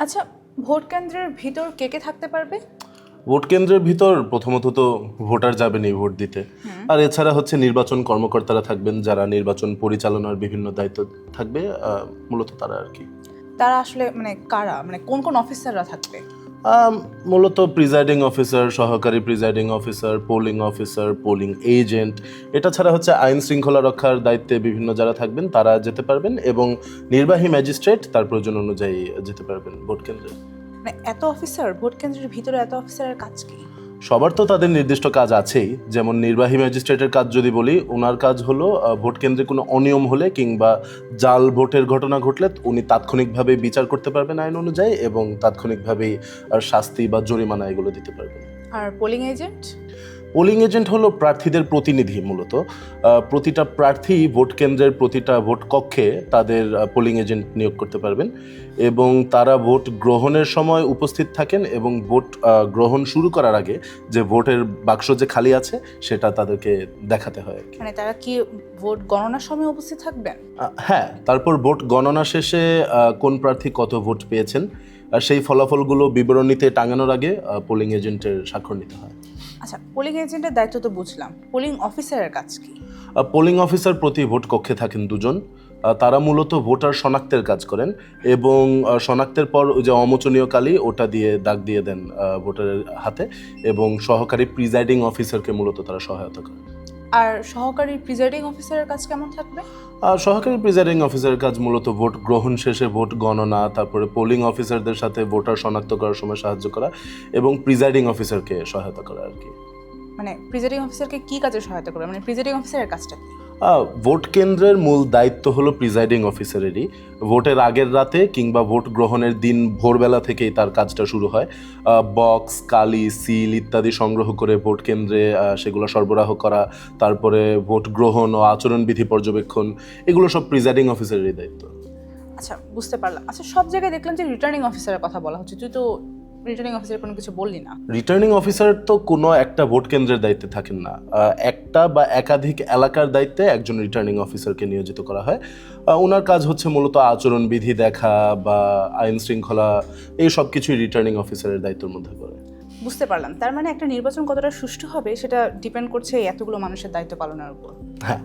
আচ্ছা, ভোট কেন্দ্রের ভিতর কে কে থাকতে পারবে? ভোট কেন্দ্রের ভিতর প্রথমত তো ভোটার যাবেনই ভোট দিতে, আর এছাড়া হচ্ছে নির্বাচন কর্মকর্তারা থাকবেন যারা নির্বাচন পরিচালনার বিভিন্ন দায়িত্ব থাকবে, মূলত তারা আর কি। তারা আসলে কারা, কোন কোন অফিসাররা থাকবে? মূলত প্রিজাইডিং অফিসার, সহকারী presiding officer, polling officer, polling agent, এটা ছাড়া হচ্ছে আইন শৃঙ্খলা রক্ষার দায়িত্বে বিভিন্ন যারা থাকবেন তারা যেতে পারবেন, এবং নির্বাহী ম্যাজিস্ট্রেট তার প্রয়োজন অনুযায়ী যেতে পারবেন ভোট কেন্দ্রে। এত অফিসার ভোট কেন্দ্রের ভিতরে, এত অফিসারের কাজ কি? সবার তো তাদের নির্দিষ্ট কাজ আছেই। যেমন নির্বাহী ম্যাজিস্ট্রেটের কাজ যদি বলি, ওনার কাজ হলো ভোট কেন্দ্রে কোনো অনিয়ম হলে কিংবা জাল ভোটের ঘটনা ঘটলে উনি তাৎক্ষণিকভাবে বিচার করতে পারবেন আইন অনুযায়ী, এবং তাৎক্ষণিকভাবেই শাস্তি বা জরিমানা এগুলো দিতে পারবেন। আর পোলিং এজেন্ট? পোলিং এজেন্ট হলো প্রার্থীদের প্রতিনিধি। মূলত প্রতিটা প্রার্থী ভোট কেন্দ্রের প্রতিটা ভোট কক্ষে তাদের পোলিং এজেন্ট নিয়োগ করতে পারবেন, এবং তারা ভোট গ্রহণের সময় উপস্থিত থাকেন, এবং ভোট গ্রহণ শুরু করার আগে যে ভোটের বাক্স যে খালি আছে সেটা তাদেরকে দেখাতে হয়। তারা কি ভোট গণনার সময় উপস্থিত থাকবেন? হ্যাঁ, তারপর ভোট গণনা শেষে কোন প্রার্থী কত ভোট পেয়েছেন আর সেই ফলাফলগুলো বিবরণীতে টাঙানোর আগে পোলিং এজেন্টের স্বাক্ষর নিতে হয়। আচ্ছা, পোলিং এজেন্টের দায়িত্ব তো বুঝলাম, পোলিং অফিসারের কাজ কি? পোলিং অফিসার প্রতি ভোট কক্ষে থাকেন দুজন। তারা মূলত ভোটার শনাক্তের কাজ করেন, এবং শনাক্তের পর ওই যে অমোচনীয় কালি ওটা দিয়ে দাগ দিয়ে দেন ভোটারের হাতে, এবং সহকারী প্রিজাইডিং অফিসারকে মূলত তারা সহায়তা করেন। আর সহকারী প্রিজাইডিং অফিসারের কাজ কেমন থাকবে? সহকারী প্রিজাইডিং অফিসারের কাজ মূলত ভোট গ্রহণ শেষে ভোট গণনা, তারপরে পোলিং অফিসারদের সাথে ভোটার শনাক্ত করার সময় সাহায্য করা, এবং প্রিজাইডিং অফিসারকে সহায়তা করা আর কি। প্রিজাইডিং অফিসারকে কি কাজে সহায়তা করবে? প্রিজাইডিং অফিসারের কাজটা কি? ভোট কেন্দ্রের মূল দায়িত্ব হলো প্রিজাইডিং অফিসারেরই। ভোটের আগের রাতে কিংবা ভোট গ্রহণের দিন ভোরবেলা থেকেই তার কাজটা শুরু হয়। বক্স, কালি, সিল ইত্যাদি সংগ্রহ করে ভোট কেন্দ্রে সেগুলো সরবরাহ করা, তারপরে ভোট গ্রহণ ও আচরণবিধি পর্যবেক্ষণ, এগুলো সব প্রিজাইডিং অফিসারেরই দায়িত্ব। আচ্ছা, বুঝতে পারলাম। আচ্ছা, সব জায়গায় দেখলাম যে রিটার্নিং অফিসারের কথা বলা হচ্ছে, তুই তো রিটার্নিং অফিসারের কোনো কিছু বললি না। রিটার্নিং অফিসার তো কোনো একটা ভোট কেন্দ্রের দায়িত্বে থাকেন না, একটা বা একাধিক এলাকার দায়িত্বে একজন রিটার্নিং অফিসারকে নিয়োজিত করা হয়। ওনার কাজ হচ্ছে মূলত আচরণবিধি দেখা বা আইন শৃঙ্খলা, এই সব কিছুই রিটার্নিং অফিসারের দায়িত্বের মধ্যে পড়ে। বুঝতে পারলাম। তার একটা নির্বাচন কতটা সুষ্ঠু হবে সেটা ডিপেন্ড করছে এতগুলো মানুষের দায়িত্ব পালনের উপর। হ্যাঁ।